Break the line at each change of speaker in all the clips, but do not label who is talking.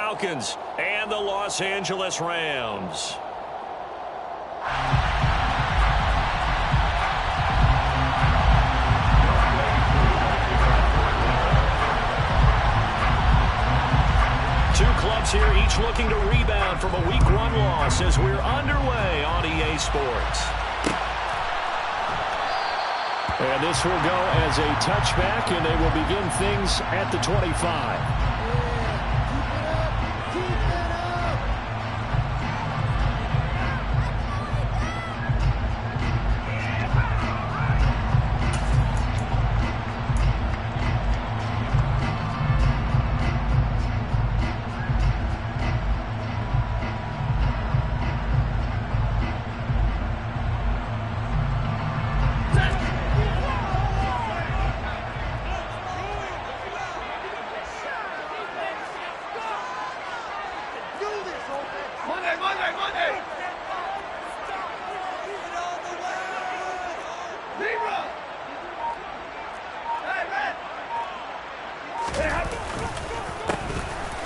Falcons and the Los Angeles Rams. Two clubs here, each looking to rebound from a Week 1 loss as we're underway on EA Sports.
And this will go as a touchback, and they will begin things at the 25.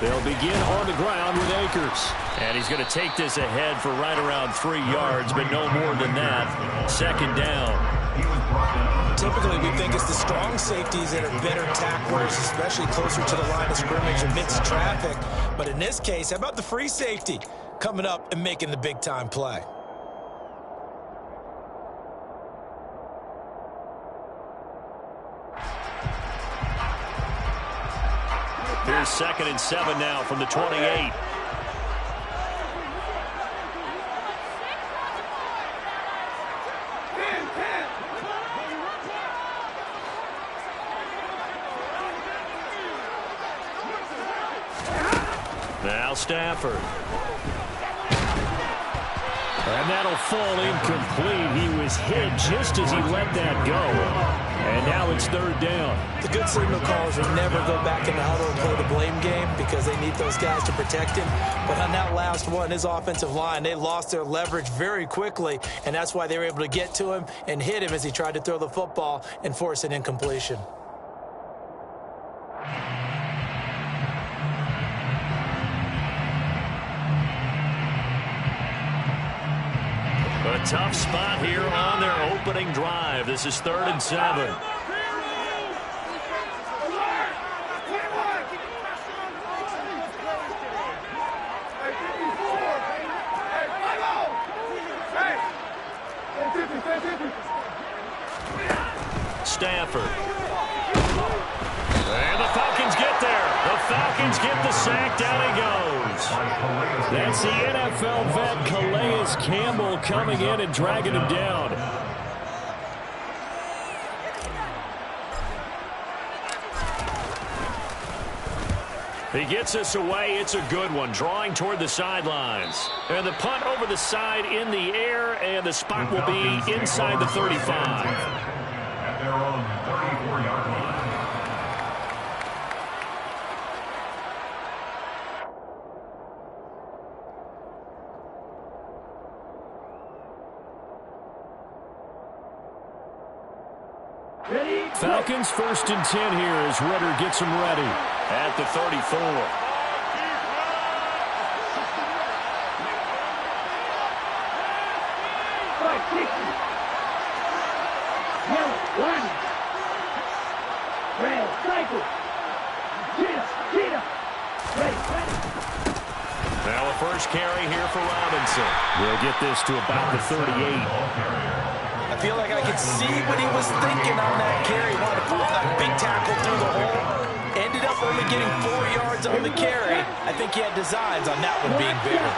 They'll begin on the ground with Akers.
And he's going to take this ahead for right around 3 yards, but no more than that. Second down.
Typically, we think it's the strong safeties that are better tacklers, especially closer to the line of scrimmage amidst traffic. But in this case, how about the free safety coming up and making the big-time play?
Here's 2nd and 7 now from the 28. Now Stafford.
And that'll fall incomplete. He was hit just as he let that go. And now it's 3rd down.
The good signal callers will never go back in the huddle and play the blame game because they need those guys to protect him. But on that last one, his offensive line, they lost their leverage very quickly, and that's why they were able to get to him and hit him as he tried to throw the football and force an incompletion.
A tough spot here on their opening drive. This is 3rd and 7. Stafford. And the Falcons get there. The Falcons get the sack. Down he goes.
That's the NFL vet Calais Campbell coming in and dragging him down.
He gets us away. It's a good one. Drawing toward the sidelines. And the punt over the side in the air, and the spot will be inside the 35.
At their own 34-yard line.
Falcons 1st and 10 here as Ritter gets them ready.
At the 34. Now a first carry here for Robinson.
We'll get this to about the 38.
I feel like I could see what he was thinking on that carry. Wanted to pull that big tackle through the hole. Ended up only getting 4 yards on the carry. I think he had designs on that one being bigger.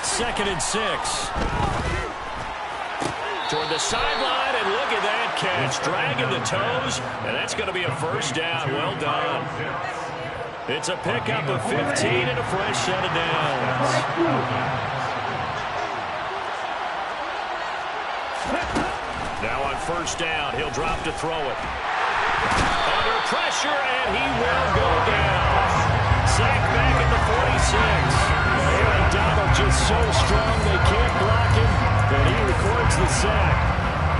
2nd and 6. Toward the sideline, and look at that catch. Dragging the toes, and that's going to be a first down. Well done. It's a pickup of 15 and a fresh set of downs. Now on first down, he'll drop to throw it. Under pressure, and he will go down. Sacked back at the 46.
Aaron Donald just so strong they can't block him, and he records the sack.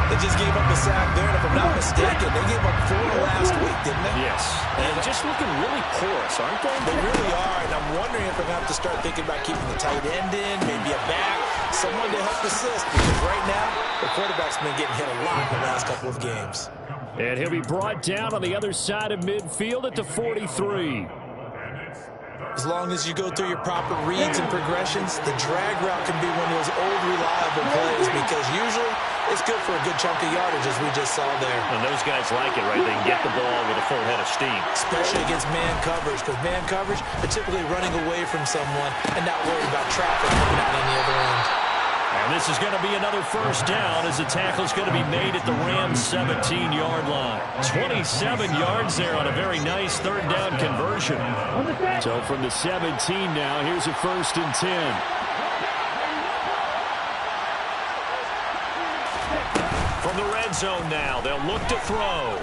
They just gave up a sack there, and if I'm not mistaken, they gave up 4 last week, didn't they?
Yes. And just looking really porous, aren't they?
They really are, and I'm wondering if they're going to have to start thinking about keeping the tight end in, maybe a back, someone to help assist, because right now, the quarterback's been getting hit a lot in the last couple of games.
And he'll be brought down on the other side of midfield at the 43.
As long as you go through your proper reads and progressions, the drag route can be one of those old reliable plays because usually it's good for a good chunk of yardage, as we just saw there.
And those guys like it, right? They can get the ball with a full head of steam.
Especially against man coverage, because man coverage, they're typically running away from someone and not worried about traffic coming out on the other end.
And this is going to be another first down as the tackle is going to be made at the Rams' 17-yard line. 27 yards there on a very nice third down conversion.
So from the 17 now, here's a 1st and 10.
From the red zone now, they'll look to throw.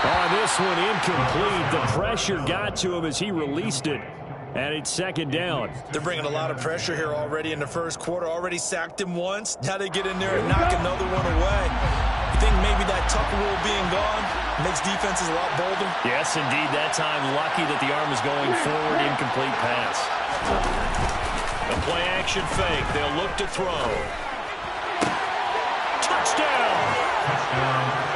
On this one, incomplete. The pressure got to him as he released it. And it's 2nd down.
They're bringing a lot of pressure here already in the first quarter. Already sacked him once. Now they get in there and knock another one away. You think maybe that tuck rule being gone makes defenses a lot bolder?
Yes, indeed. That time, lucky that the arm is going forward. Incomplete pass. A play-action fake. They'll look to throw. Touchdown!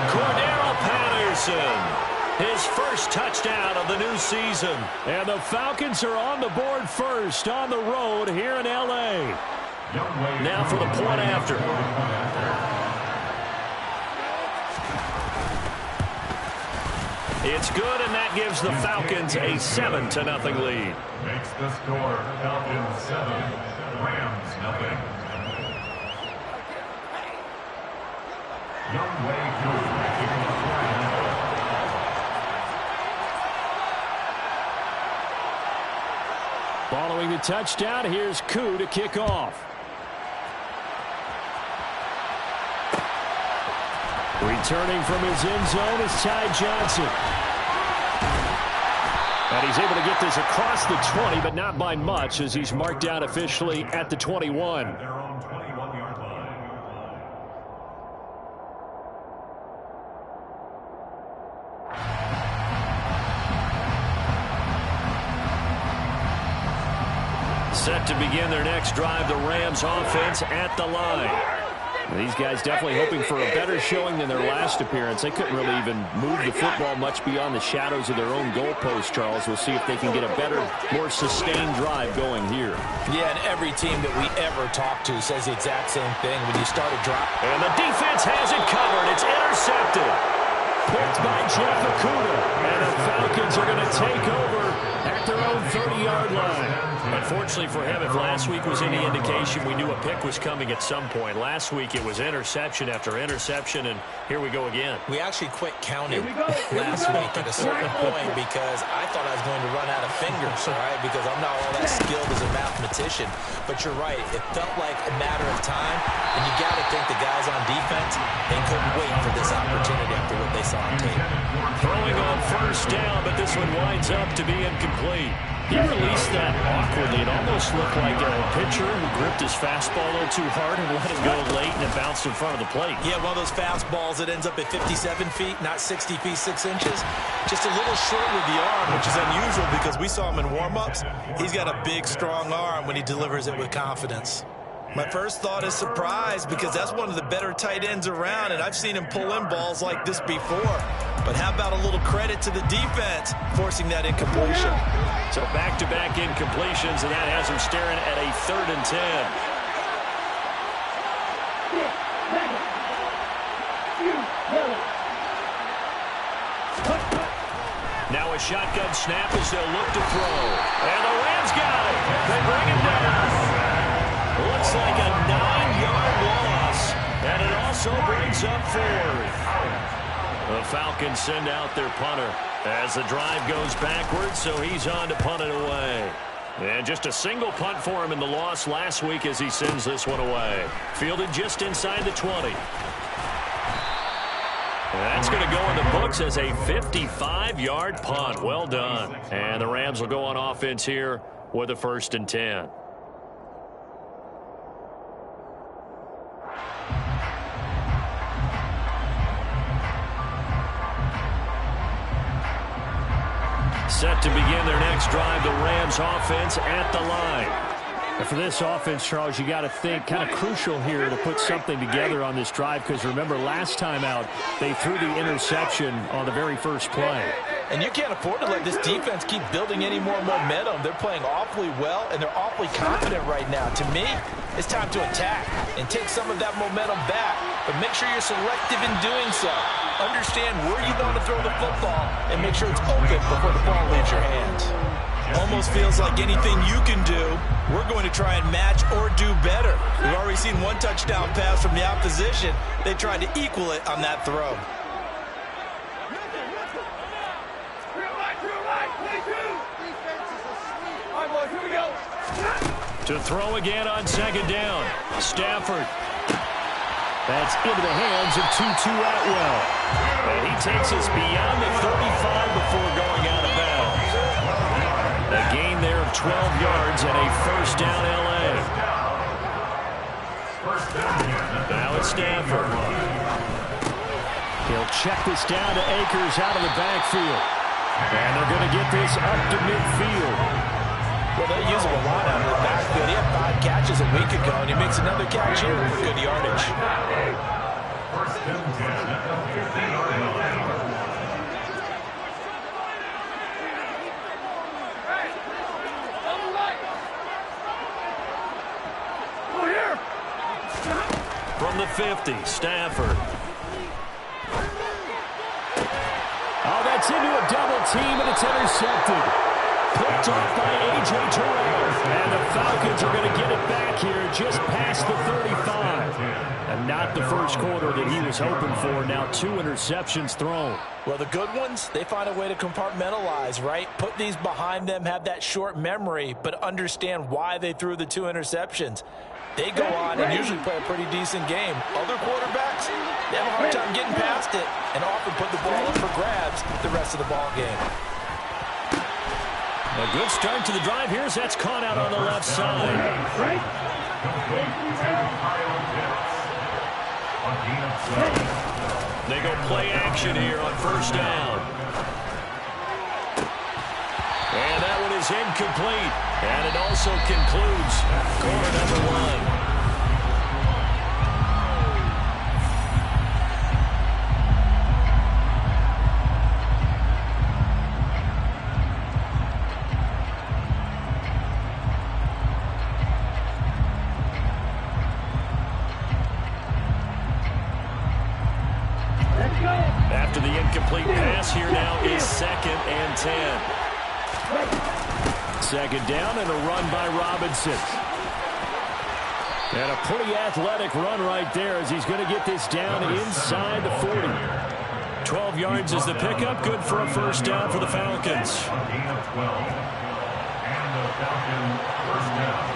Cordero Patterson. His first touchdown of the new season.
And the Falcons are on the board first on the road here in L.A.
Now for the point after. It's good, and that gives the Falcons a 7-0 lead.
Makes the score Falcons 7, Rams 0. Young Way
Following the touchdown, here's Koo to kick off. Returning from his end zone is Ty Johnson. And he's able to get this across the 20, but not by much as he's marked down officially at the 21.
Their own 21-yard line.
Set to begin their next drive, the Rams offense at the line.
These guys definitely hoping for a better showing than their last appearance. They couldn't really even move the football much beyond the shadows of their own goalpost, Charles. We'll see if they can get a better, more sustained drive going here.
Yeah, and every team that we ever talk to says the exact same thing. When you start a drive.
And the defense has it covered. It's intercepted.
Picked by Jeff Okudah. And the Falcons are going to take over at their own 30-yard line.
Unfortunately for him, if last week was any indication, we knew a pick was coming at some point. Last week it was interception after interception, and here we go again.
We actually quit counting last week at a certain point because I thought I was going to run out of fingers, all right, because I'm not all that skilled as a mathematician. But you're right. It felt like a matter of time, and you got to think the guys on defense, they couldn't wait for this opportunity after what they saw on tape.
Throwing on first down, but this one winds up to be incomplete. He released that awkwardly. It almost looked like a pitcher who gripped his fastball a little too hard and let it go late, and it bounced in front of the plate.
Yeah, one of those fastballs that ends up at 57 feet, not 60 feet, 6 inches. Just a little short with the arm, which is unusual because we saw him in warm-ups. He's got a big, strong arm when he delivers it with confidence. My first thought is surprise because that's one of the better tight ends around, and I've seen him pull in balls like this before. But how about a little credit to the defense forcing that incompletion?
So back-to-back incompletions, and that has him staring at a 3rd and 10. Now a shotgun snap as they'll look to throw. And the Rams got it. They bring him down. Looks like a 9-yard loss. And it also brings up 4th. The Falcons send out their punter as the drive goes backwards, so he's on to punt it away. And just a single punt for him in the loss last week as he sends this one away. Fielded just inside the 20. That's going to go in the books as a 55-yard punt. Well done. And the Rams will go on offense here with a 1st and 10. Set to begin their next drive, the Rams offense at the line.
And for this offense, Charles, you got to think kind of crucial here to put something together on this drive, because remember last time out they threw the interception on the very first play.
And you can't afford to let this defense keep building any more momentum. They're playing awfully well, and they're awfully confident right now. To me, it's time to attack and take some of that momentum back, but make sure you're selective in doing so. Understand where you want to throw the football and make sure it's open before the ball leaves your hands. Almost feels like anything you can do, we're going to try and match or do better. We've already seen one touchdown pass from the opposition. They tried to equal it on that throw.
To throw again on second down. Stafford. That's into the hands of Tutu Atwell. And he takes us beyond the 35 before going out of bounds. A gain there of 12 yards and a first down L.A. Now it's Stafford.
He'll check this down to Akers out of the backfield. And they're going to get this up to midfield.
Well, they use him a lot out of the backfield. He had 5 catches a week ago, and he makes another catch here for good yardage.
From the 50, Stafford.
Oh, that's into a double team, and it's intercepted. Picked off by A.J. Terrell. And the Falcons are going to get it back here just past the 35. And not the first quarter that he was hoping for. Now 2 interceptions thrown.
Well, the good ones, they find a way to compartmentalize, right? Put these behind them, have that short memory, but understand why they threw the 2 interceptions. They go on and usually play a pretty decent game. Other quarterbacks, they have a hard time getting past it and often put the ball up for grabs the rest of the ball game.
A good start to the drive here as that's caught out on the left side. They go play action here on first down. And that one is incomplete. And it also concludes quarter number 1. After the incomplete pass, here now is 2nd and 10. Second down and a run by Robinson. And a pretty athletic run right there as he's going to get this down inside the 40. 12 yards is the pickup. Good for a first down for the Falcons.
Gain of 12. And the Falcons first down.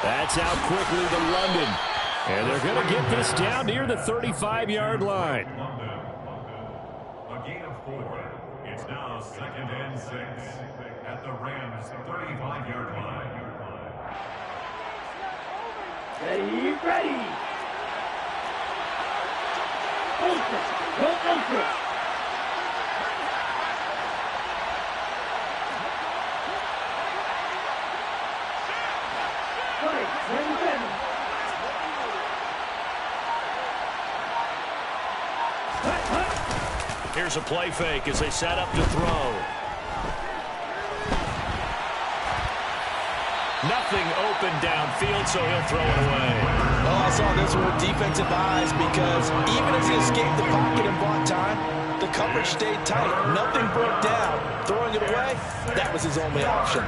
That's out quickly to London. And they're going to get this down near the 35-yard line.
A gain of 4. It's now 2nd and 6 at the Rams' 35-yard line.
Ready. Ultra. Go Ultra.
Here's a play fake as they set up to throw. Nothing open downfield, so he'll throw it away.
Oh, I saw this one with defensive eyes because even as he escaped the pocket and bought time, the coverage stayed tight. Nothing broke down. Throwing it away, that was his only option.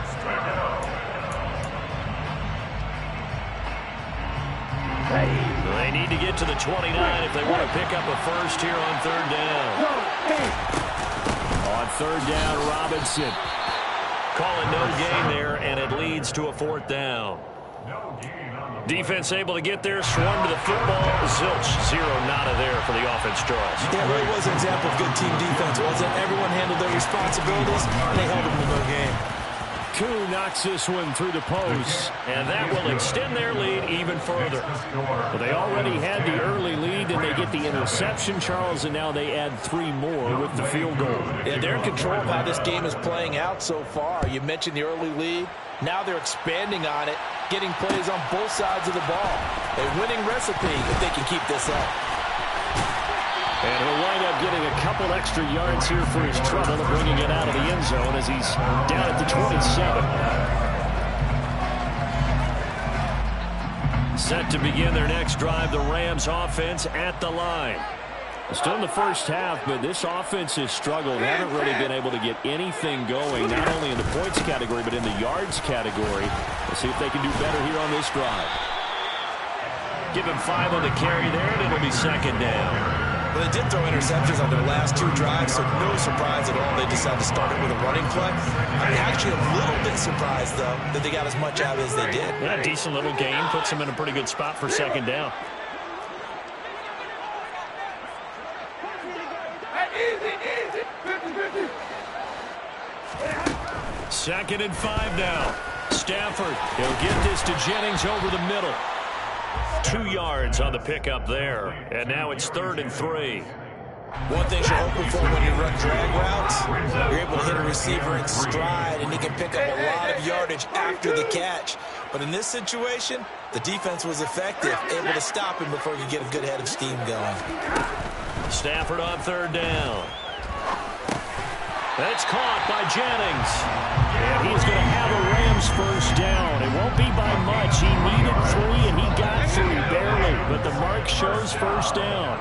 They need to get to the 29 if they want to pick up a first here on 3rd down.
On 3rd down, Robinson.
Calling no gain there, and it leads to a 4th down. Defense able to get there, swarm to the football. Zilch, 0 nada there for the offense, Charles.
That really was an example of good team defense, wasn't it? Everyone handled their responsibilities, and they held them to no game.
Koo knocks this one through the post.
And that will extend their lead even further.
Well, they already had the early lead, and they get the interception, Charles, and now they add 3 more with the field goal.
Yeah, they're in control of how this game is playing out so far. You mentioned the early lead. Now they're expanding on it, getting plays on both sides of the ball. A winning recipe if they can keep this up.
And he'll wind up getting a couple extra yards here for his trouble of bringing it out of the end zone as he's down at the 27.
Set to begin their next drive, the Rams offense at the line.
Still in the first half, but this offense has struggled. Haven't really been able to get anything going, not only in the points category, but in the yards category. Let's see if they can do better here on this drive.
Give him 5 on the carry there, and it'll be second down.
Well, they did throw interceptions on their last 2 drives, so no surprise at all they decided to start it with a running play. I'm actually a little bit surprised, though, that they got as much out as they did.
Yeah, decent little gain. Puts them in a pretty good spot for second down. Second and 5 now. Stafford, he'll get this to Jennings over the middle. 2 yards on the pickup there. And now it's 3rd and 3.
One thing you're hoping for when you run drag routes, you're able to hit a receiver in stride, and he can pick up a lot of yardage after the catch. But in this situation, the defense was effective, able to stop him before he could get a good head of steam going.
Stafford on 3rd down. That's caught by Jennings. And he's going to have a Rams first down. It won't be by much. He needed 3, and he got 3, barely. But the mark shows first down.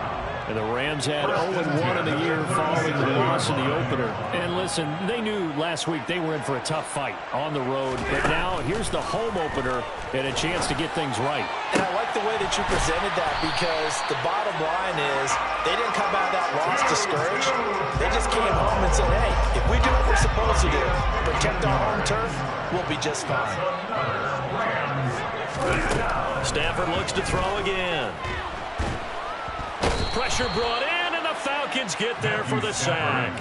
And the Rams had 0-1 in the year following the loss in the opener. And listen, they knew last week they were in for a tough fight on the road. But now here's the home opener and a chance to get things right.
And I like the way that you presented that, because the bottom line is they didn't come out of that loss discouraged. They just came home and said, hey, if we do what we're supposed to do, protect our home turf, we'll be just fine.
Stafford looks to throw again. Pressure brought in, and the Falcons get there for the sack.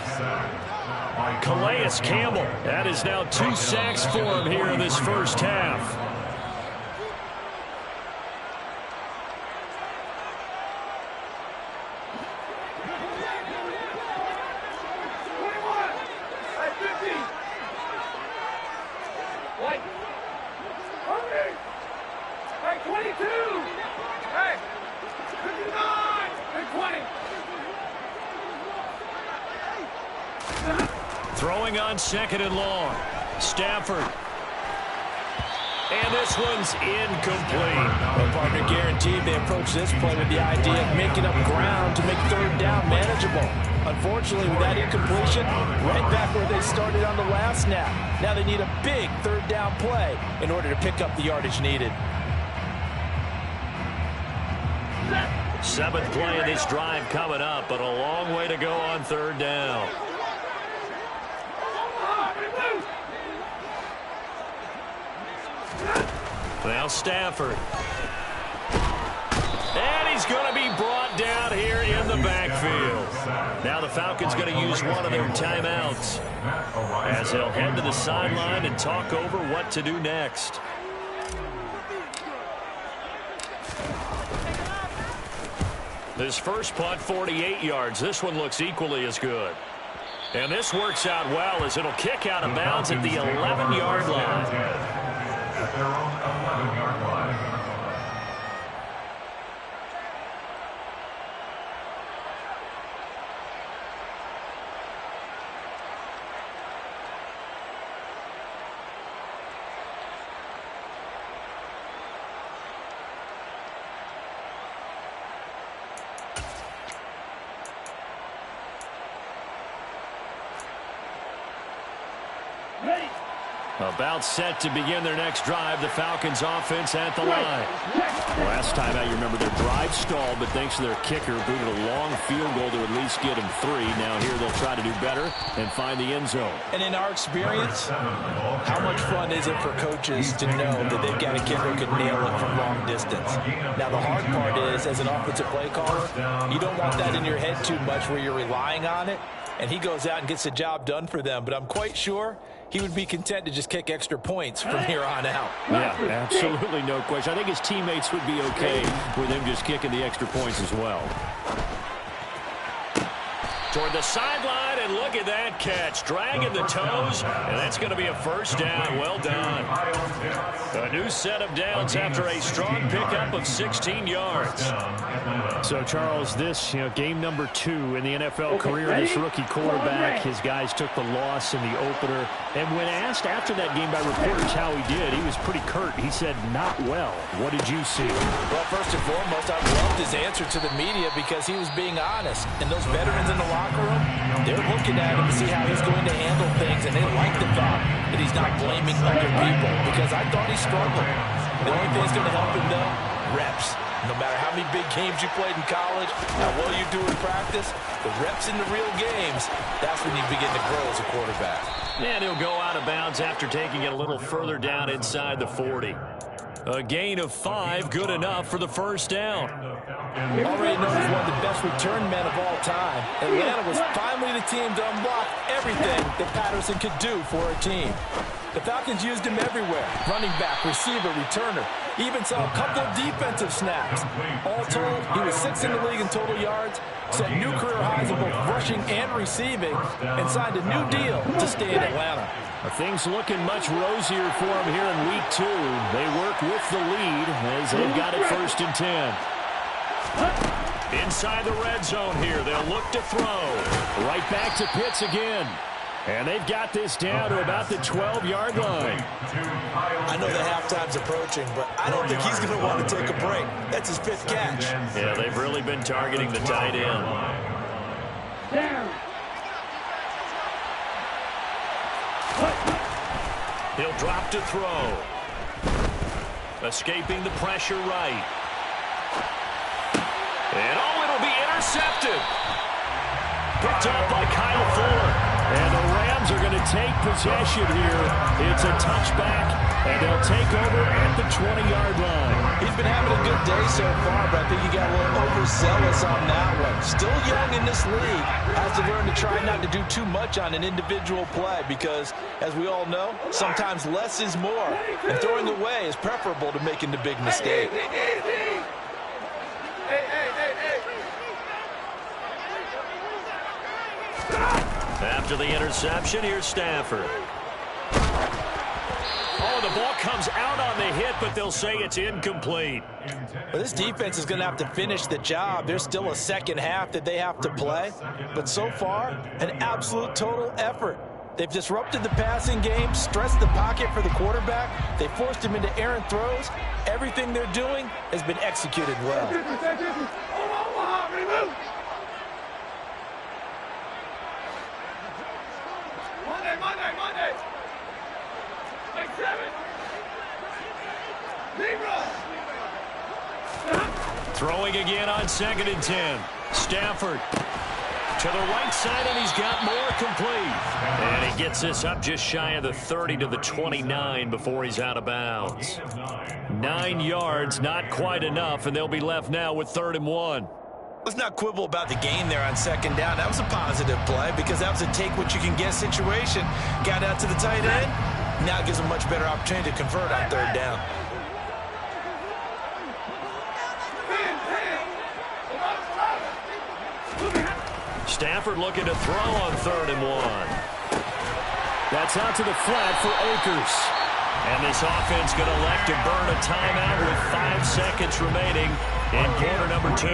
Calais Campbell, that is now 2 sacks for him here in this first half. Throwing on 2nd and long. Stafford. And this one's incomplete.
Well, partner, guaranteed they approach this play with the idea of making up ground to make 3rd down manageable. Unfortunately, with that incompletion, right back where they started on the last snap. Now they need a big 3rd down play in order to pick up the yardage needed.
7th play of this drive coming up, but a long way to go on 3rd down. Now Stafford. And he's going to be brought down here in the backfield. Now the Falcons going to use one of their timeouts as they'll head to the sideline and talk over what to do next. This first punt, 48 yards. This one looks equally as good. And this works out well as it'll kick out of bounds at the 11-yard line.
At their own 11-yard line.
About set to begin their next drive, the Falcons offense at the line. Last time out, you remember their drive stalled, but thanks to their kicker, booted a long field goal to at least get them 3. Now here they'll try to do better and find the end zone.
And in our experience, how much fun is it for coaches to know that they've got a kicker who can nail it from long distance? Now the hard part is, as an offensive play caller, you don't want that in your head too much where you're relying on it. and he goes out and gets the job done for them. But I'm quite sure he would be content to just kick extra points from here on out.
Yeah, absolutely no question. I think his teammates would be okay with him just kicking the extra points as well.
Toward the sideline, and look at that catch. Dragging the toes, and that's going to be a first down. Well done. A new set of downs after a strong pickup of 16 yards.
So, Charles, this, game number 2 in the NFL career, this rookie quarterback, his guys took the loss in the opener. And when asked after that game by reporters how he did, he was pretty curt. He said, not well. What did you see?
Well, first and foremost, I loved his answer to the media because he was being honest. And those veterans in the locker room, they're looking at him to see how he's going to handle things, and they like the fact that he's not blaming other people because I thought he struggled. The only thing that's going to help him, though, reps. No matter how many big games you played in college, how well you do in practice, the reps in the real games, that's when you begin to grow as a quarterback.
And he'll go out of bounds after taking it a little further down inside the 40. A gain of 5, good enough for the first down.
Already known as one of the best return men of all time, Atlanta was finally the team to unblock everything that Patterson could do for a team. The Falcons used him everywhere: running back, receiver, returner. Even saw a couple of defensive snaps. All told, he was 6th in the league in total yards, set new career highs in both rushing and receiving, and signed a new deal to stay in Atlanta.
Things looking much rosier for him here in week 2. They work with the lead as they've got it 1st and 10.
Inside the red zone here, they'll look to throw.
Right back to Pitts again. And they've got this down to about the 12-yard line.
I know the halftime's approaching, but I don't think he's going to want to take a break. That's his 5th catch.
Yeah, they've really been targeting the tight end.
Down.
He'll drop to throw. Escaping the pressure right. And it'll be intercepted. Picked up by Kyle Fuller.
And the Rams are going to take possession here. It's a touchback, and they'll take over at the 20-yard line.
He's been having a good day so far, but I think he got a little overzealous on that one. Still young in this league. Has to learn to try not to do too much on an individual play because, as we all know, sometimes less is more. And throwing away is preferable to making the big mistake.
After the interception, here's Stafford. Oh, the ball comes out on the hit, but they'll say it's incomplete.
Well, this defense is going to have to finish the job. There's still a second half that they have to play. But so far, an absolute total effort. They've disrupted the passing game, stressed the pocket for the quarterback. They forced him into errant throws. Everything they're doing has been executed well. Monday.
Throwing again on 2nd and 10. Stafford to the right side, and he's got more complete. And he gets this up just shy of the 30 to the 29 before he's out of bounds. 9 yards, not quite enough, and they'll be left now with 3rd and 1.
Let's not quibble about the gain there on 2nd down. That was a positive play because that was a take-what-you-can-get situation. Got out to the tight end. Now gives a much better opportunity to convert on 3rd down.
Stafford looking to throw on 3rd and 1.
That's out to the flat for Akers.
And this offense going to elect to burn a timeout with 5 seconds remaining in quarter number 2.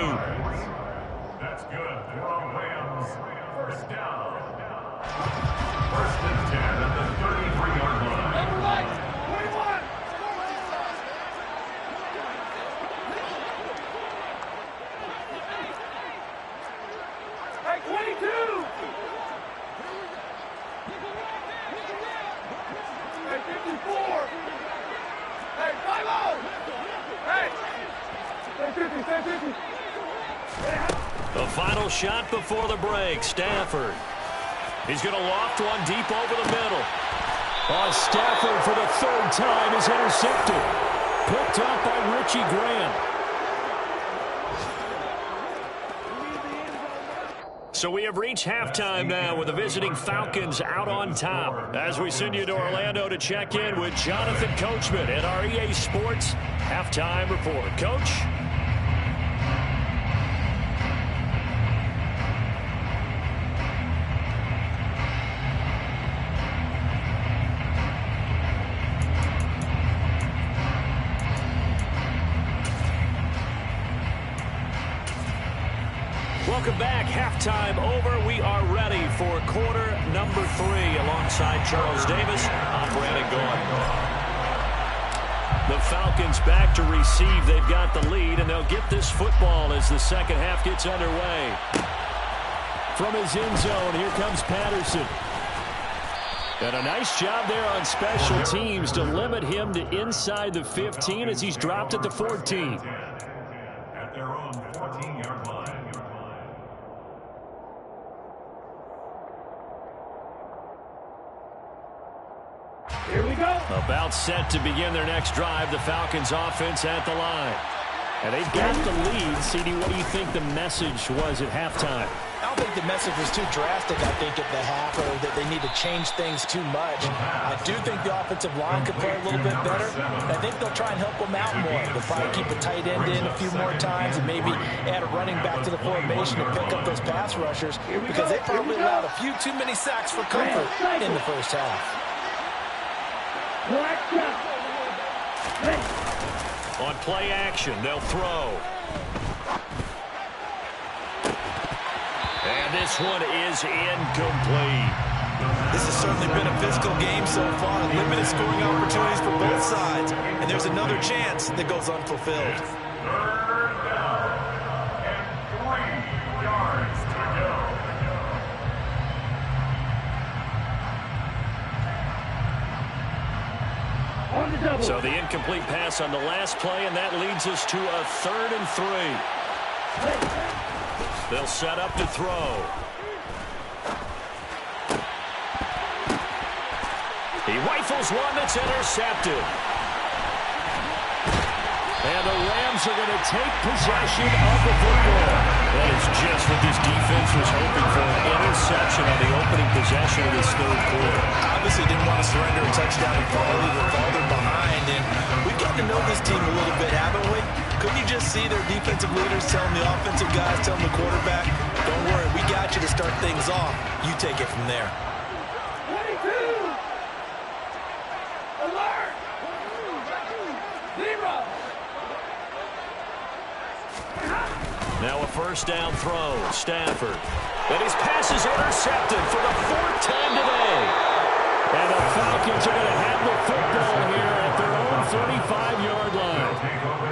That's good for our Rams. 1st down. 1st and 10 at the 33-yard line.
Number 21. Hey, 22. Hey, 54. Hey, 50. Hey. Stay 50.
The final shot before the break. Stafford. He's going to loft one deep over the middle.
Stafford for the 3rd time is intercepted. Picked up by Richie Grant.
So we have reached halftime now with the visiting Falcons out on top. As we send you to Orlando to check in with Jonathan Coachman at our EA Sports Halftime Report. Coach? Welcome back. Halftime over. We are ready for quarter number 3 alongside Charles Davis. I'm Brandon Gaudin. The Falcons back to receive. They've got the lead, and they'll get this football as the second half gets underway. From his end zone, here comes Patterson. And a nice job there on special teams to limit him to inside the 15 as he's dropped at the 14.
At their own 14-yard line.
Here we go.
About set to begin their next drive. The Falcons offense at the line. And they've got the lead. CD, what do you think the message was at halftime?
I don't think the message was too drastic, I think, at the half, or that they need to change things too much. I do think the offensive line could play a little bit better. I think they'll try and help them out more. They'll probably keep a tight end in a few more times and maybe add a running back to the formation to pick up those pass rushers, because they probably allowed a few too many sacks for comfort in the first half.
On play action, they'll throw. And this one is incomplete.
This has certainly been a physical game so far. Limited scoring opportunities for both sides. And there's another chance that goes unfulfilled.
Third down and 3 yards to go.
So the incomplete pass on the last play, and that leads us to a 3rd and 3. They'll set up to throw. He rifles one that's intercepted. And the Rams are going to take possession of the football. That is just what this defense was hoping for, an interception on the opening possession of this third quarter.
Obviously didn't want to surrender a touchdown and fall even farther behind. And we've gotten to know this team a little bit, haven't we? Couldn't you just see their defensive leaders telling the offensive guys, telling the quarterback, don't worry, we got you to start things off. You take it from there.
22. Alert. 0.
Now a first down throw. Stafford. And his pass is intercepted for the 4th time today. And the Falcons are going to have the football here at their own 35-yard line.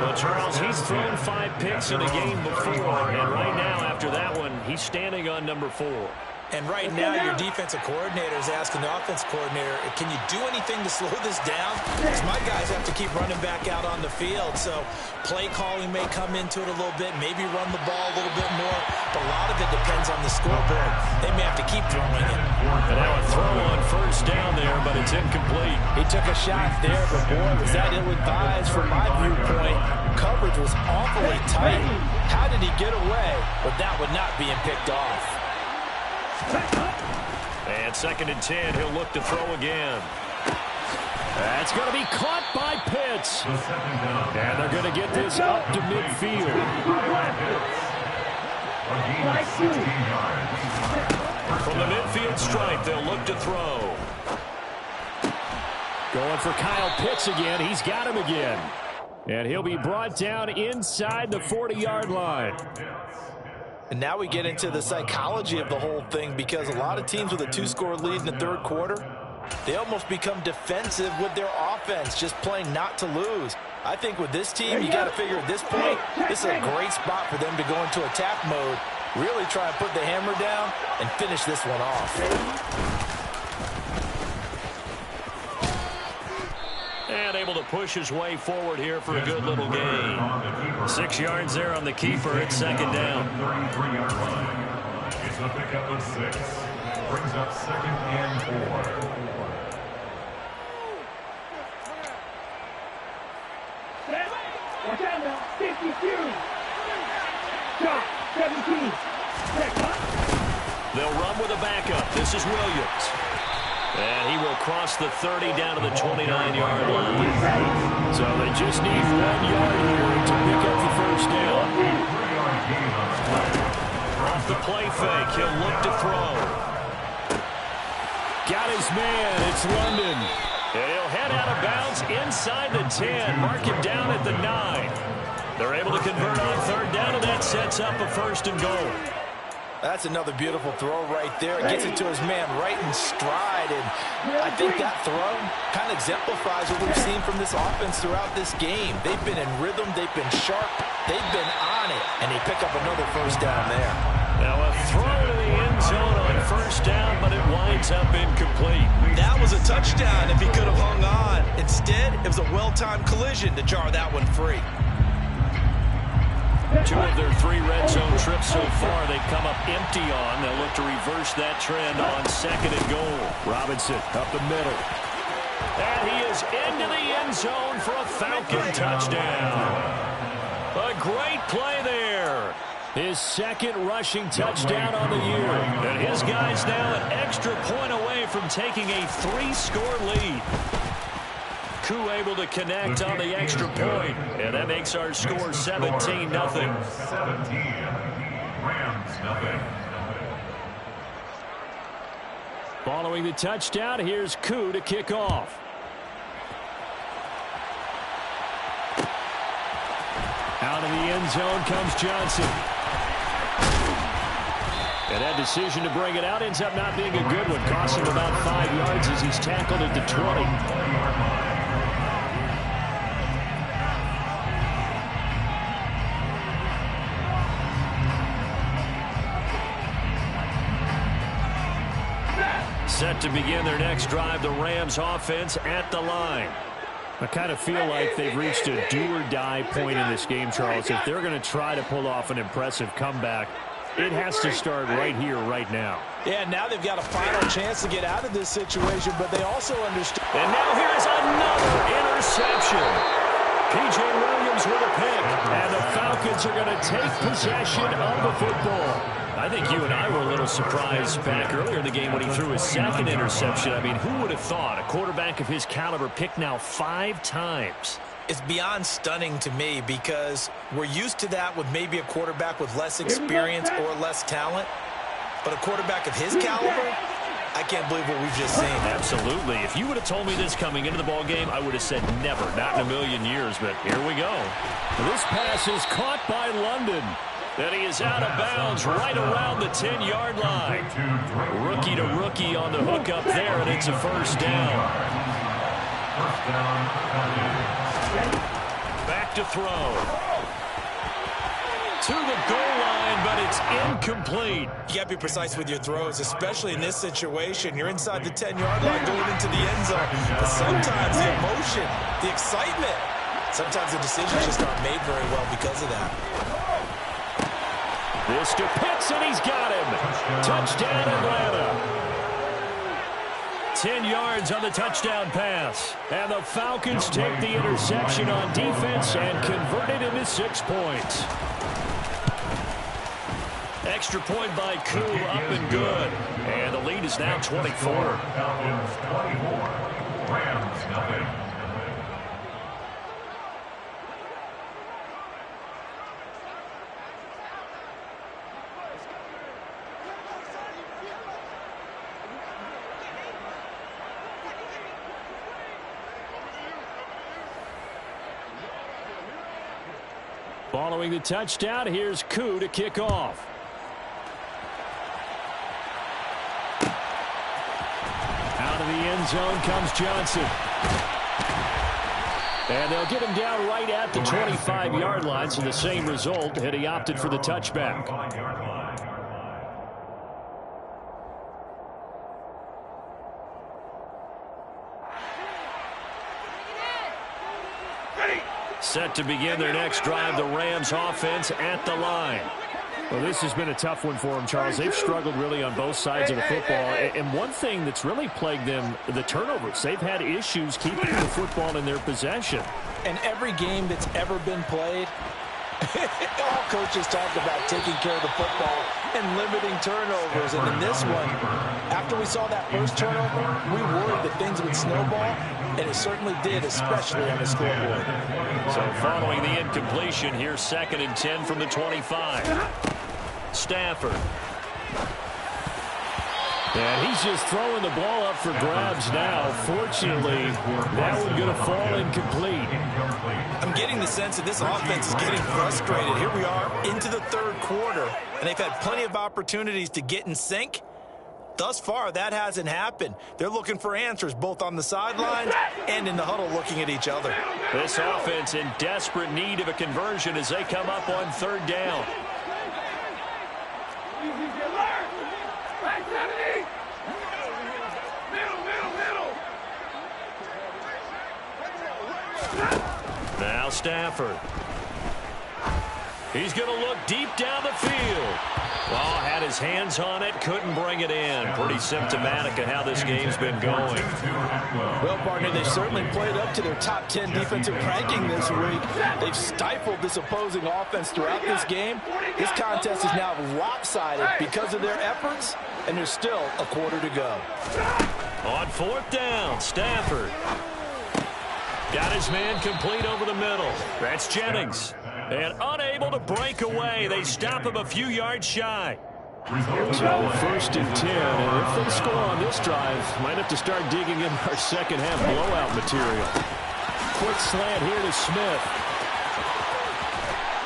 Well, Charles, he's thrown 5 picks in a game before. And right now, after that one, he's standing on number 4.
And right now, your defensive coordinator is asking the offensive coordinator, can you do anything to slow this down? Because my guys have to keep running back out on the field. So play calling may come into it a little bit, maybe run the ball a little bit more. But a lot of it depends on the scoreboard. They may have to keep throwing it.
And now a throw on first down there, but it's incomplete.
He took a shot there, but boy, was that ill-advised from my viewpoint. Coverage was awfully tight. How did he get away? But that would not being picked off.
And 2nd and 10, he'll look to throw again. That's going to be caught by Pitts. And they're going to get this up to midfield. From the midfield stripe, they'll look to throw. Going for Kyle Pitts again. He's got him again. And he'll be brought down inside the 40-yard line.
And now we get into the psychology of the whole thing, because a lot of teams with a 2-score lead in the third quarter, they almost become defensive with their offense, just playing not to lose. I think with this team, you got to figure at this point, this is a great spot for them to go into attack mode, really try and put the hammer down and finish this one off.
And able to push his way forward here for a good little gain. 6 yards there on the keeper. It's 2nd down.
33-yard line. It's a pickup of 6. Brings up 2nd and 4.
Watch out now. 52. Shot. 17. Check.
They'll run with a backup. This is Williams. And he will cross the 30 down to the 29-yard line. So they just need 1 yard here to pick up the first down. Off the play fake, he'll look to throw. Got his man. It's London. And he'll head out of bounds inside the 10. Mark him down at the 9. They're able to convert on third down, and that sets up a 1st and goal.
That's another beautiful throw right there. It gets it to his man right in stride. And I think that throw kind of exemplifies what we've seen from this offense throughout this game. They've been in rhythm. They've been sharp. They've been on it. And they pick up another 1st down there.
Now a throw to the end zone on 1st down, but it winds up incomplete.
That was a touchdown if he could have hung on. Instead, it was a well-timed collision to jar that one free.
2 of their 3 red zone trips so far they come up empty on. They'll look to reverse that trend on 2nd and goal.
Robinson up the middle.
And he is into the end zone for a Falcon touchdown. A great play there. His 2nd rushing touchdown on the year. And his guys now an extra point away from taking a 3-score lead. Koo able to connect on the extra point. And that makes our score 17-0.
17. Rams, nothing.
Following the touchdown, here's Koo to kick off. Out of the end zone comes Johnson. And that decision to bring it out ends up not being a good one. Costs him about 5 yards as he's tackled at the 20. Set to begin their next drive, the Rams offense at the line.
I kind of feel like they've reached a do-or-die point in this game, Charles. If they're going to try to pull off an impressive comeback, it has to start right here, right now.
Yeah, now they've got a final chance to get out of this situation, but they also understand.
And now here's another interception. P.J. Williams with a pick, and the Falcons are going to take possession of the football. I think you and I were a little surprised back earlier in the game when he threw his 2nd interception. I mean, who would have thought a quarterback of his caliber picked now 5 times?
It's beyond stunning to me because we're used to that with maybe a quarterback with less experience or less talent. But a quarterback of his caliber, I can't believe what we've just seen.
Absolutely. If you would have told me this coming into the ball game, I would have said never, not in a million years. But here we go. This pass is caught by London. And he is out of bounds right around the 10-yard line. Rookie to rookie on the hook up there, and it's a 1st down. Back to throw. To the goal line, but it's incomplete.
You got to be precise with your throws, especially in this situation. You're inside the 10-yard line going into the end zone. But sometimes the emotion, the excitement, sometimes the decisions just aren't made very well because of that.
This to Pitts, and he's got him. Touchdown, Atlanta. 10 yards on the touchdown pass. And the Falcons take the interception on defense and convert it into 6 points. Extra point by Koo, up and good. And the lead is now 24.
Falcons 24. Rams, nothing.
Following the touchdown, here's Koo to kick off. Out of the end zone comes Johnson. And they'll get him down right at the 25-yard line, so the same result, and he opted for the touchback. Set to begin their next drive, the Rams offense at the line.
Well, this has been a tough one for them, Charles. They've struggled really on both sides of the football. And one thing that's really plagued them, the turnovers. They've had issues keeping the football in their possession.
And every game that's ever been played, all coaches talk about taking care of the football and limiting turnovers. And in this one, after we saw that first turnover, we worried that things would snowball, and it certainly did, especially on the scoreboard.
So following the incompletion, here's 2nd and 10 from the 25. Stafford.
And he's just throwing the ball up for grabs now. Fortunately, that one going to fall incomplete.
I'm getting the sense that this offense is getting frustrated. Here we are into the third quarter, and they've had plenty of opportunities to get in sync. Thus far, that hasn't happened. They're looking for answers both on the sidelines and in the huddle looking at each other.
This offense in desperate need of a conversion as they come up on 3rd down. Now Stafford. He's going to look deep down the field. Oh, had his hands on it, couldn't bring it in. Pretty symptomatic of how this game's been going.
Well, partner, they certainly played up to their top 10 defensive ranking this week. They've stifled this opposing offense throughout this game. This contest is now lopsided because of their efforts, and there's still a quarter to go.
On 4th down, Stafford. Got his man complete over the middle. That's Jennings. And unable to break away. They stop him a few yards shy.
So 1st and 10. And if they score on this drive, might have to start digging in our second half blowout material. Quick slant here to Smith.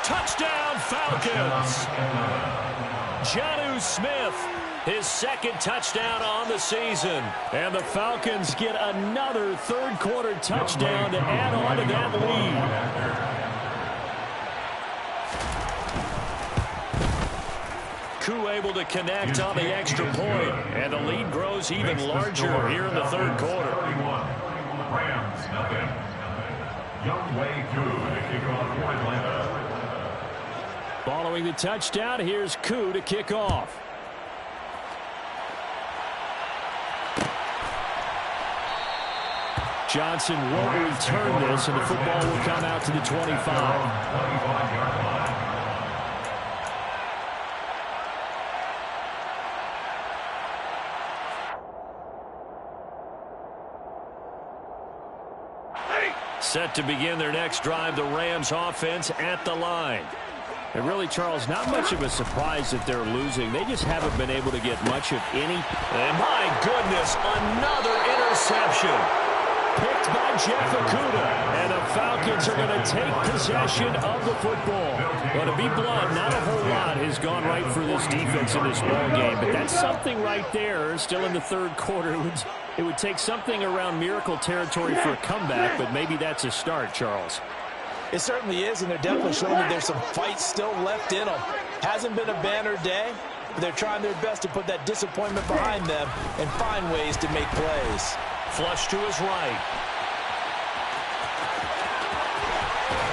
Touchdown, Falcons. Jonnu Smith. His 2nd touchdown on the season.
And the Falcons get another third-quarter touchdown to add on to that lead.
Koo able to connect on the extra point. And the lead grows even larger here in the 3rd quarter.
Rams, nothing. Youngway Koo to kick off for Atlanta.
Following the touchdown, here's Koo to kick off. Johnson won't return this, and the football will come out to the 25.
25-yard line.
Set to begin their next drive, the Rams offense at the line.
And really, Charles, not much of a surprise that they're losing. They just haven't been able to get much of any.
And my goodness, another interception.
Picked by Jeff Okudah. And the Falcons are going to take possession of the football. Well, to be blunt, not a whole lot has gone right for this defense in this ball game. But that's something right there. Still in the 3rd quarter. It would take something around miracle territory for a comeback, but maybe that's a start, Charles.
It certainly is, and they're definitely showing that there's some fight still left in them. Hasn't been a banner day, but they're trying their best to put that disappointment behind them and find ways to make plays.
Flush to his right.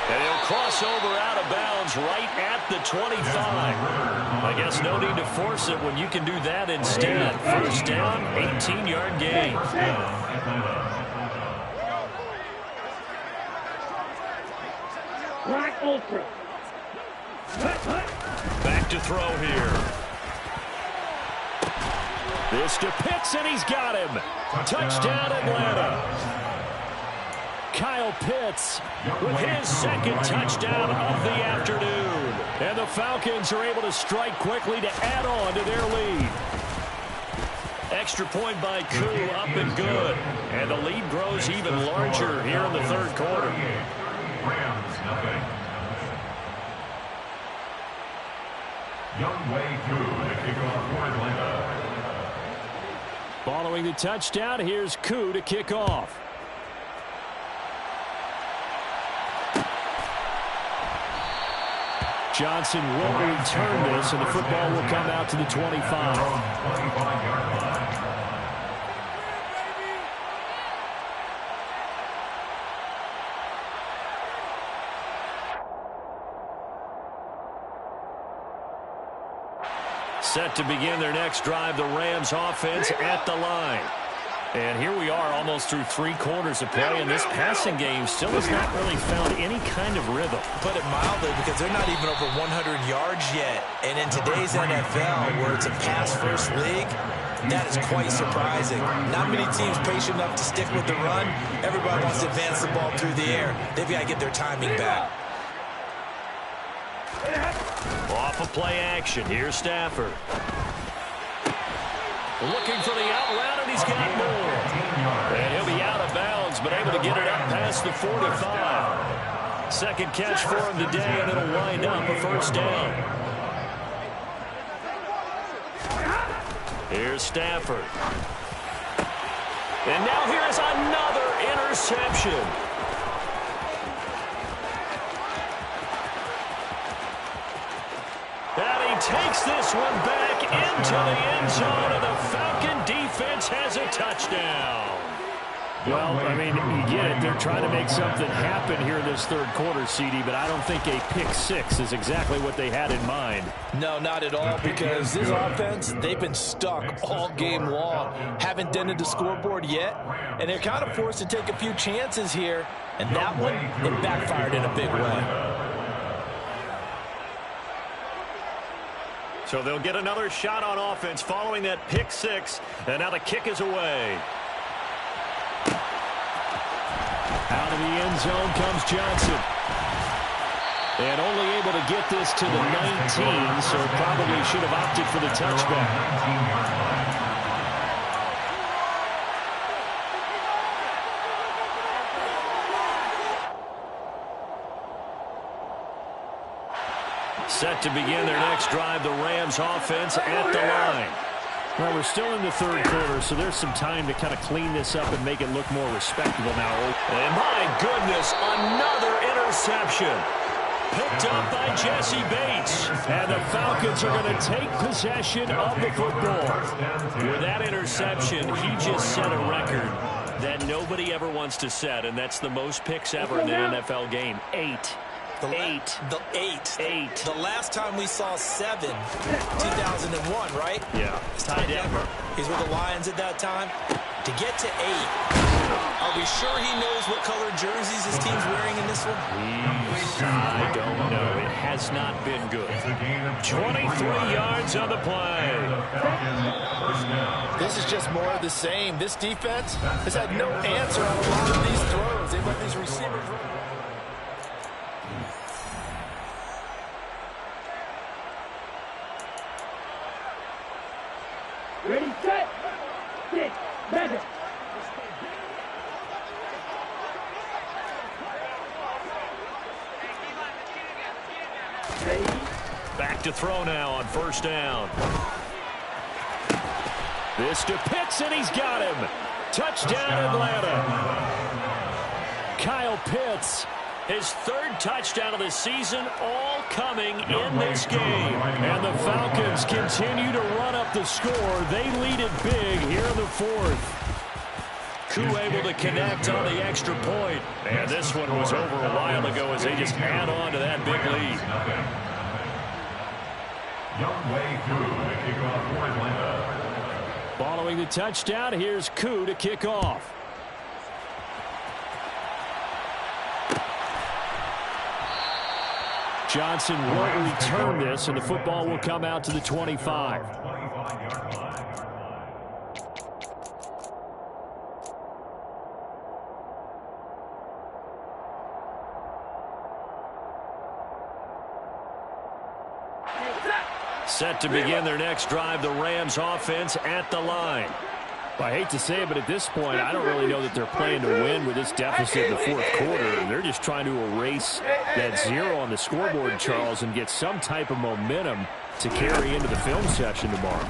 And he'll cross over out of bounds right at the 25. I guess no need to force it when you can do that instead. 1st down, 18-yard gain. Back to throw here.
This to Pitts, and he's got him. Touchdown, Atlanta. Kyle Pitts
With his 2nd touchdown of the afternoon.
and the Falcons are able to strike quickly to add on to their lead.
Extra point by Koo, up and good. And the lead grows even larger here in the 3rd quarter.
Rams, nothing. Youngway Koo to kick off for Atlanta.
Following the touchdown, here's Koo to kick off. Johnson won't return this, and the football will come out to the 25.
25-yard line.
Set to begin their next drive, the Rams offense at the line.
And here we are almost through 3 quarters of play, and this passing game still has not really found any kind of rhythm.
Put it mildly, because they're not even over 100 yards yet. And in today's NFL, where it's a pass-first league, that is quite surprising. Not many teams patient enough to stick with the run. Everybody wants to advance the ball through the air. They've got to get their timing back.
Off of play action. Here's Stafford. Looking for the out route, and he's got more. And he'll be out of bounds, but able to get it up past the 45. Second catch for him today, and it'll wind up a first down. Here's Stafford. And now here is another interception. And he takes this one back into the end zone, and the Falcon defense has a touchdown.
Well, I mean, you get it. They're trying to make something happen here in this third quarter, CD, but I don't think a pick-6 is exactly what they had in mind.
No, not at all, because this offense, they've been stuck all game long. Haven't dented the scoreboard yet, and they're kind of forced to take a few chances here, and that one, it backfired in a big way.
So they'll get another shot on offense following that pick-6, and now the kick is away.
Out of the end zone comes Johnson. And only able to get this to the 19, so probably should have opted for the touchback.
Set to begin their next drive, the Rams offense at the line.
Well, we're still in the third quarter, so there's some time to kind of clean this up and make it look more respectable now.
And my goodness, another interception. Picked up by Jesse Bates.
And the Falcons are going to take possession of the football.
With that interception, he just set a record that nobody ever wants to set, and that's the most picks ever in an NFL game. 8. The last time we saw 7, 2001, right?
Yeah.
Ty Detmer.
He's with the Lions at that time. To get to 8, are we sure he knows what color jerseys his team's wearing in this one?
I don't know. It has not been good. 23 yards on the play.
This is just more of the same. This defense has had no answer on a lot of these throws. They've let these receivers run.
Ready, set, get, measure.
Back to throw now on first down. This to Pitts, and he's got him. Touchdown, Atlanta. Kyle Pitts, his 3rd touchdown of the season, all coming in this game.
And the Falcons continue to run up the score. They lead it big here in the 4th.
Koo able to connect on the extra point. And this one was over a while ago as they just add on to that big lead.
Following the touchdown, here's Koo to kick off. Johnson won't return this, and the football will come out to the 25.
Set to begin their next drive, the Rams offense at the line.
I hate to say it, but at this point, I don't really know that they're playing to win with this deficit in the 4th quarter. They're just trying to erase that 0 on the scoreboard, Charles, and get some type of momentum to carry into the film session tomorrow.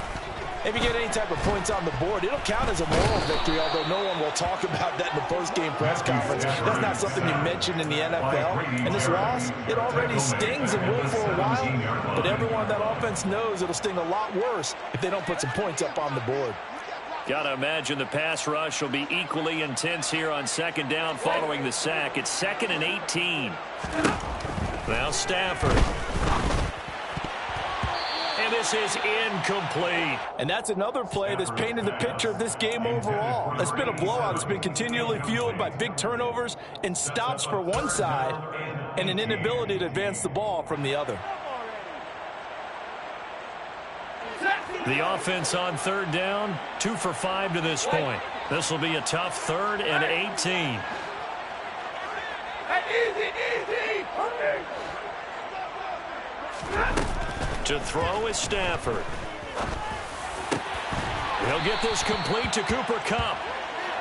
If you get any type of points on the board, it'll count as a moral victory, although no one will talk about that in the post-game press conference. That's not something you mentioned in the NFL. And this loss, it already stings and will for a while, but everyone on that offense knows it'll sting a lot worse if they don't put some points up on the board.
Gotta imagine the pass rush will be equally intense here on 2nd down following the sack. It's 2nd and 18. Now Stafford. And this this is incomplete.
And that's another play that's painted the picture of this game overall. It's been a blowout. It's been continually fueled by big turnovers and stops for one side and an inability to advance the ball from the other.
The offense on third down, 2 for 5 to this point. This will be a tough 3rd and 18. To throw is Stafford. He'll get this complete to Cooper Kupp.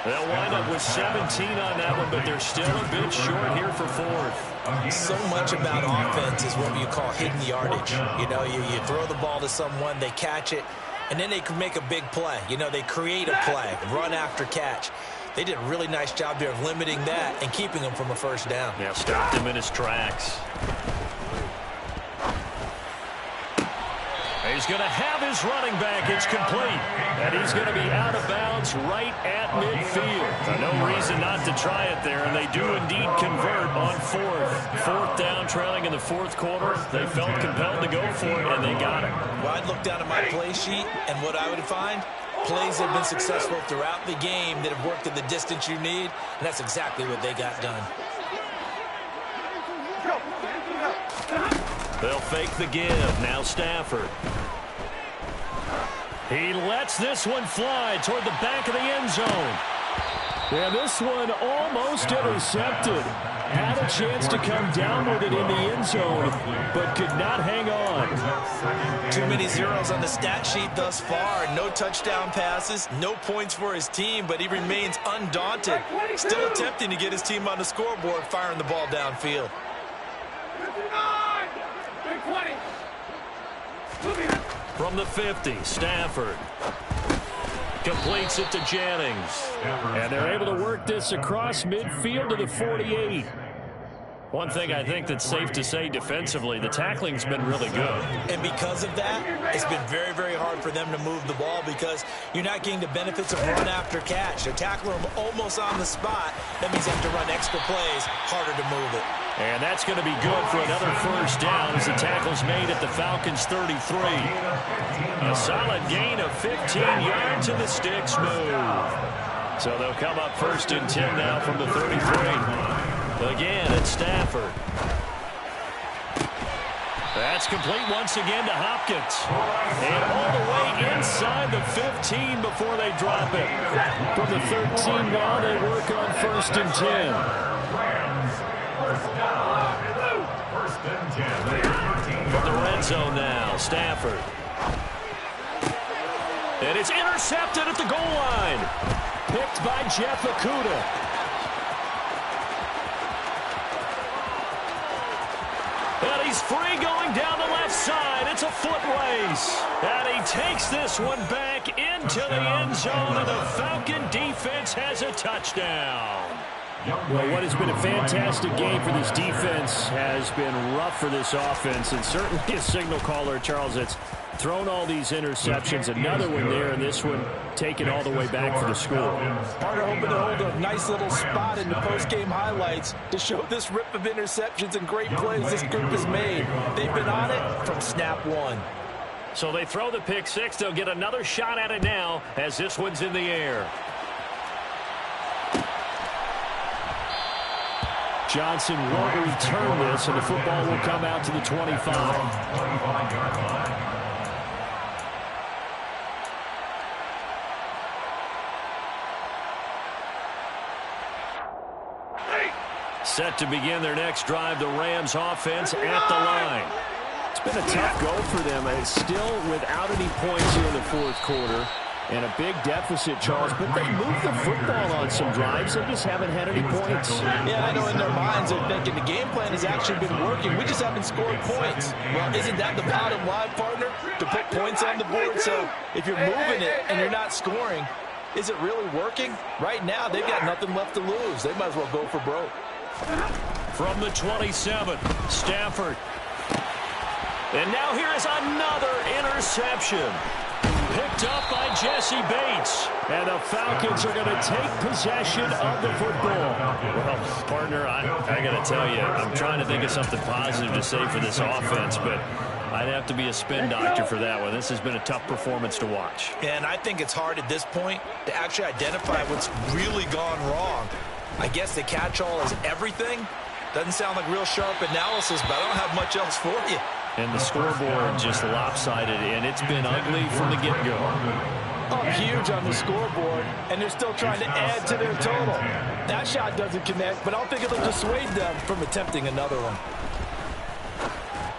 They'll wind up with 17 on that one, but they're still a bit short here for 4th.
So much about offense is what you call hidden yardage. You know, you throw the ball to someone, they catch it, and then they can make a big play. You know, they create a play, run after catch. They did a really nice job there of limiting that and keeping him from a first down.
Yeah, stopped him in his tracks. He's going to have his running back. It's complete. And he's going to be out of bounds right at midfield. No reason not to try it there, and they do indeed convert on 4th. 4th down, trailing in the 4th quarter. They felt compelled to go for it, and they got it.
Well, I'd look down at my play sheet, and what I would find, plays have been successful throughout the game that have worked at the distance you need, and that's exactly what they got done.
They'll fake the give. Now Stafford. He lets this one fly toward the back of the end zone.
Yeah, this one almost intercepted. Had a chance to come down with it in the end zone, but could not hang on.
Too many zeros on the stat sheet thus far. No touchdown passes, no points for his team, but he remains undaunted. Still attempting to get his team on the scoreboard, firing the ball downfield.
From the 50, Stafford completes it to Jennings.
And they're able to work this across midfield to the 48.
One thing I think that's safe to say defensively, the tackling's been really good.
And because of that, it's been very, very hard for them to move the ball because you're not getting the benefits of run after catch. They're tackling them almost on the spot. That means they have to run extra plays, harder to move it.
And that's going to be good for another first down as the tackle's made at the Falcons 33. A solid gain of 15 yards and the sticks move. So they'll come up 1st and 10 now from the 33. Again, it's Stafford. That's complete once again to Hopkins. And all the way inside the 15 before they drop it.
From the 13 now, they work on 1st and 10.
From the red zone now, Stafford. And it's intercepted at the goal line. Picked by Jeff Okudah. And he's free going down the left side. It's a foot race. And he takes this one back into the end zone, and the Falcon defense has a touchdown.
Well, what has been a fantastic game for this defense has been rough for this offense, and certainly a signal caller, Charles, that's thrown all these interceptions. Another one there, and this one taken all the way back for the score.
Partner hoping to hold a nice little spot in the post-game highlights to show this rip of interceptions and great plays this group has made. They've been on it from snap one.
So they throw the pick six. They'll get another shot at it now as this one's in the air.
Johnson won't return this, and the football will come out to the 25.
Set to begin their next drive, the Rams offense at the line.
It's been a tough go for them. It's still without any points here in the 4th quarter. And a big deficit, Charles, but they moved the football on some drives. They just haven't had any points.
Yeah, I know in their minds they're thinking the game plan has actually been working. We just haven't scored points. Well, isn't that the bottom line, partner? To put points on the board. So if you're moving it and you're not scoring, is it really working? Right now, they've got nothing left to lose. They might as well go for broke.
From the 27, Stafford. And now here is another interception. Picked up by Jesse Bates.
And the Falcons are going to take possession of the football.
Well, partner, I got to tell you, I'm trying to think of something positive to say for this offense, but
I'd have to be a spin doctor for that one. This has been a tough performance to watch.
And I think it's hard at this point to actually identify what's really gone wrong. I guess the catch-all is everything. Doesn't sound like real sharp analysis, but I don't have much else for you.
And the scoreboard just lopsided, and it's been ugly from the get-go.
Up huge on the scoreboard, and they're still trying to add to their total. That shot doesn't connect, but I don't think it'll dissuade them from attempting another one.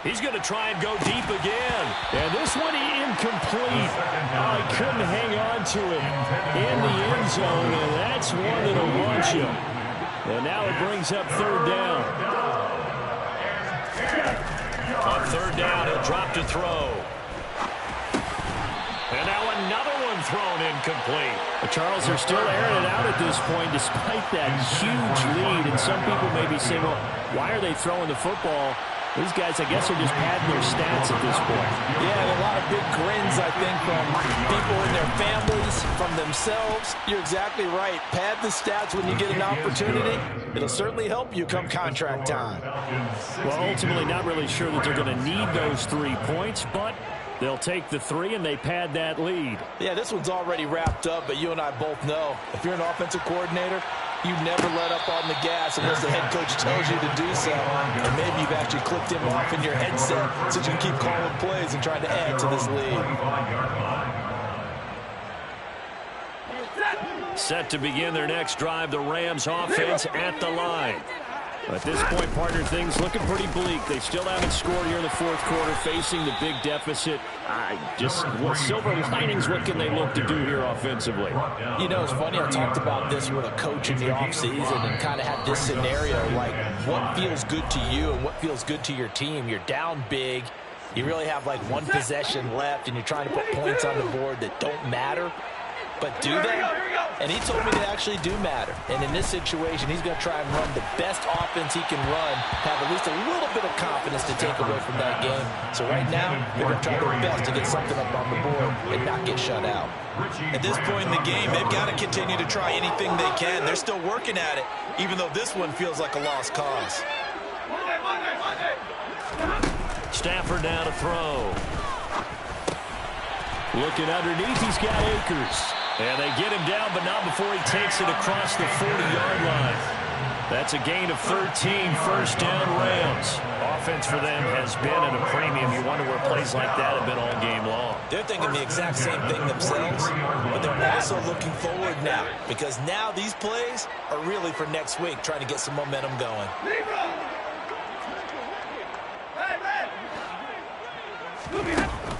He's going to try and go deep again.
And this one incomplete. Oh, he couldn't hang on to it in the end zone, and that's one that'll launch him. And now it brings up third down.
On third down, he'll drop to throw. And now another one thrown incomplete.
The Charles are still airing it out at this point despite that huge lead. And some people may be saying, well, why are they throwing the football? These guys, I guess, are just padding their stats at this point.
Yeah, and a lot of big grins, I think, from people in their families, from themselves. You're exactly right. Pad the stats when you get an opportunity. It'll certainly help you come contract time.
Well, ultimately, not really sure that they're going to need those 3 points, but they'll take the 3 and they pad that lead.
Yeah, this one's already wrapped up, but you and I both know if you're an offensive coordinator, you never let up on the gas unless the head coach tells you to do so. And maybe you've actually clicked him off in your headset so you can keep calling plays and trying to add to this lead.
Set to begin their next drive, the Rams offense at the line.
At this point, partner, things looking pretty bleak. They still haven't scored here in the fourth quarter, facing the big deficit. Silver linings, what can they look to do here offensively?
You know, it's funny, I talked about this with a coach in the offseason and kind of had this scenario, like what feels good to you and what feels good to your team. You're down big. You really have like one possession left, and you're trying to put points on the board that don't matter. But do they? And he told me they actually do matter. And in this situation, he's going to try and run the best offense he can run, have at least a little bit of confidence to take away from that game. So right now, they're going to try their best to get something up on the board and not get shut out. At this point in the game, they've got to continue to try anything they can. They're still working at it, even though this one feels like a lost cause.
Stafford now to throw.
Looking underneath, he's got Akers.
And they get him down, but not before he takes it across the 40-yard line. That's a gain of 13, first down Rams. Offense for them has been at a premium. You wonder where plays like that have been all game long.
They're thinking the exact same thing themselves, but they're also looking forward now, because now these plays are really for next week, trying to get some momentum going.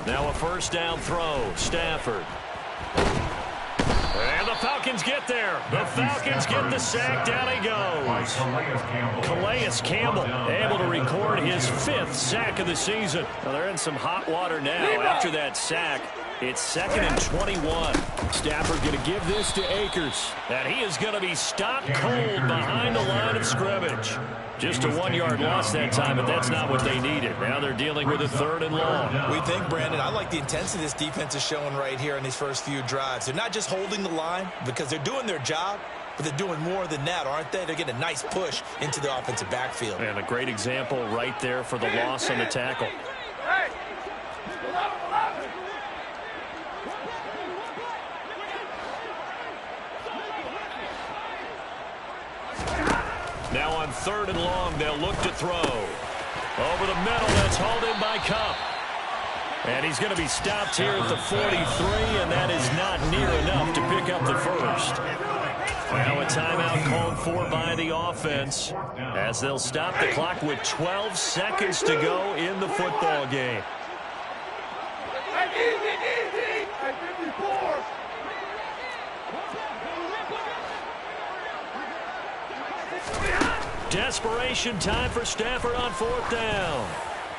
Now a first down throw, Stafford. And the Falcons get there. The Falcons get the sack. Down he goes. Calais Campbell able to record his 5th sack of the season.
Well, they're in some hot water now after that sack. It's 2nd and 21. Stafford going to give this to Akers.
And he is going to be stopped cold behind the line of scrimmage. Just a 1-yard loss that time, but that's not what they needed. Now they're dealing with a 3rd and long.
We think, Brandon, I like the intensity this defense is showing right here in these first few drives. They're not just holding the line because they're doing their job, but they're doing more than that, aren't they? They're getting a nice push into the offensive backfield.
And a great example right there for the loss on the tackle. Now on 3rd and long, they'll look to throw. Over the middle, that's hauled in by Cup. And he's going to be stopped here at the 43, and that is not near enough to pick up the first. Now a timeout called for by the offense as they'll stop the clock with 12 seconds to go in the football game. Desperation time for Stafford on 4th down.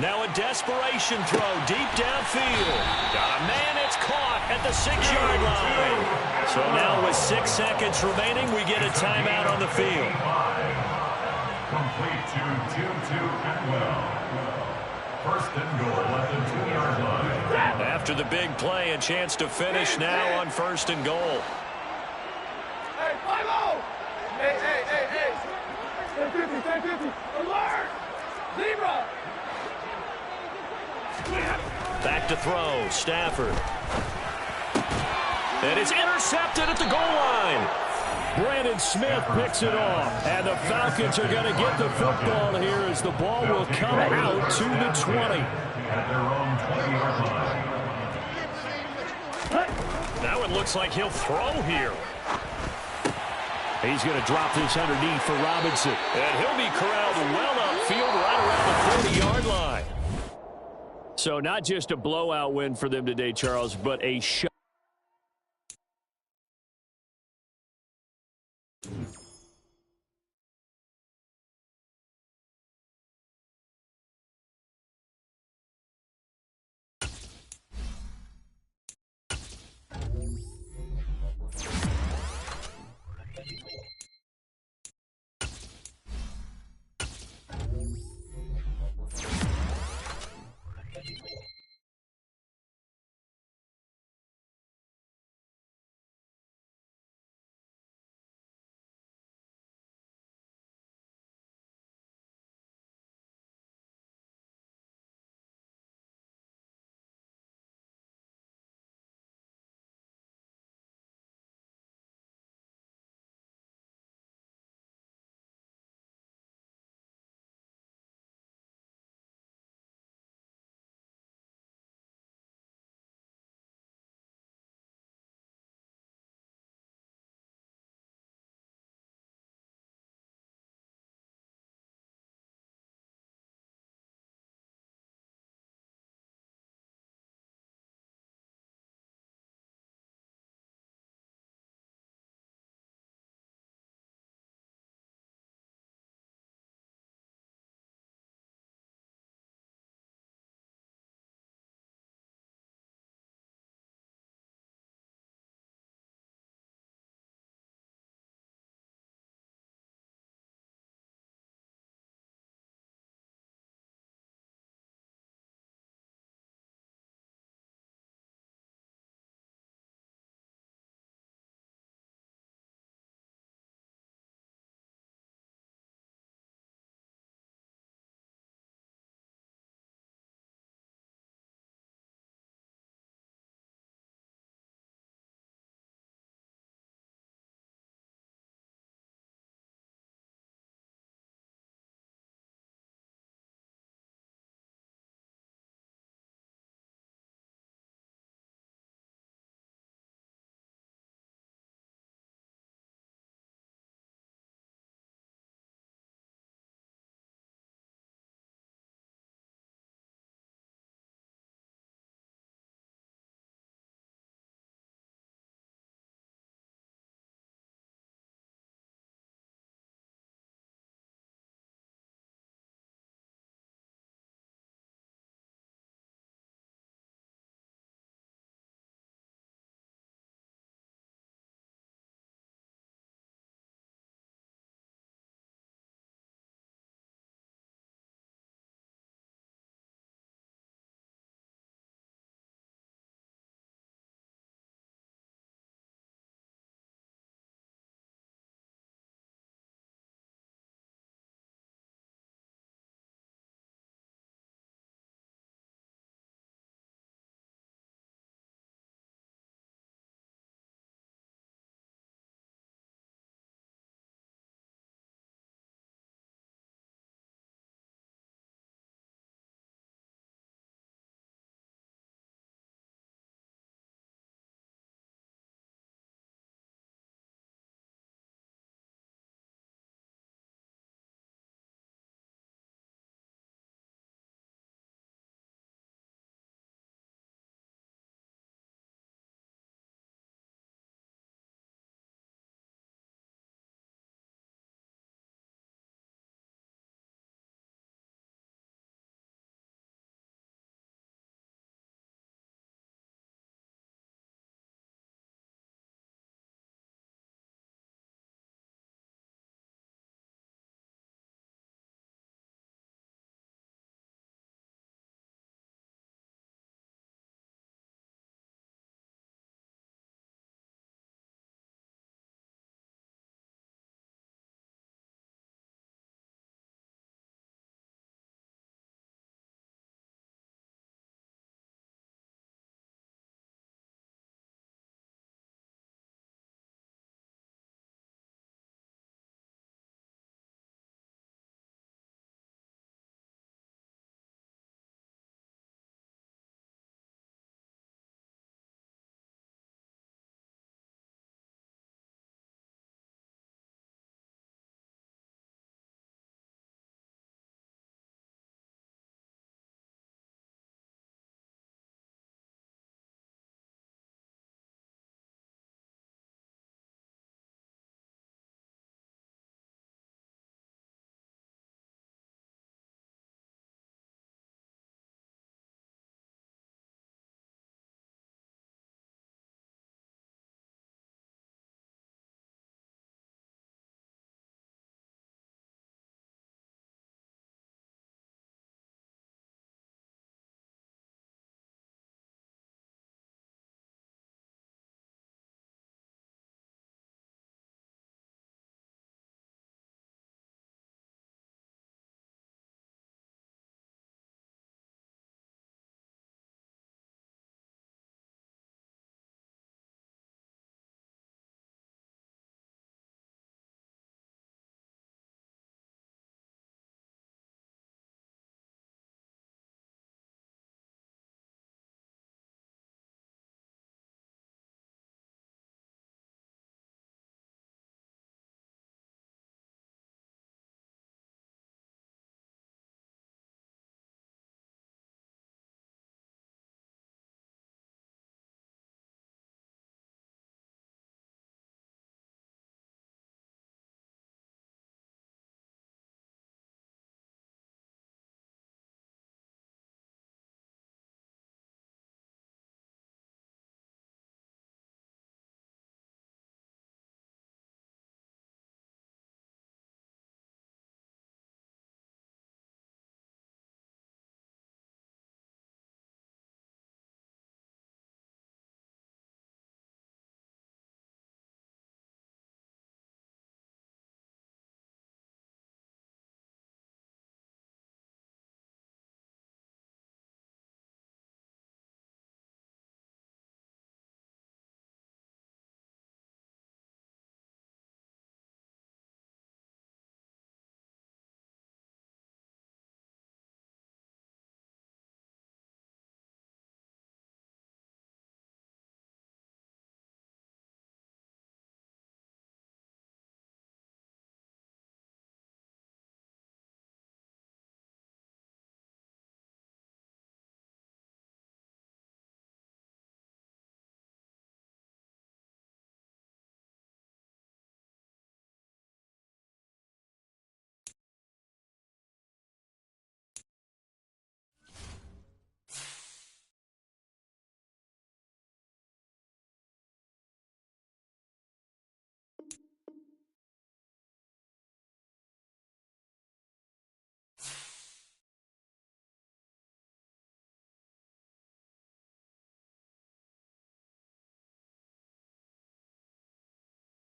Now a desperation throw deep downfield. Got a man, it's caught at the 6-yard line. So now with 6 seconds remaining, we get a timeout on the field.
Complete to Tutu Atwell. 1st and goal at the 2-yard line.
After the big play, a chance to finish now on 1st and goal.
Hey, 5-0! Hey, hey, hey, hey! 10-50, 10-50! Alert! Libra!
Back to throw, Stafford. And it's intercepted at the goal line.
Brandon Smith picks it off. And the Falcons are going to get the football here as the ball will come out to the 20.
At their own 20-yard line.
Now it looks like he'll throw here.
He's going to drop this underneath for Robinson.
And he'll be corralled well upfield right around the 40-yard line.
So not just a blowout win for them today, Charles, but a shot.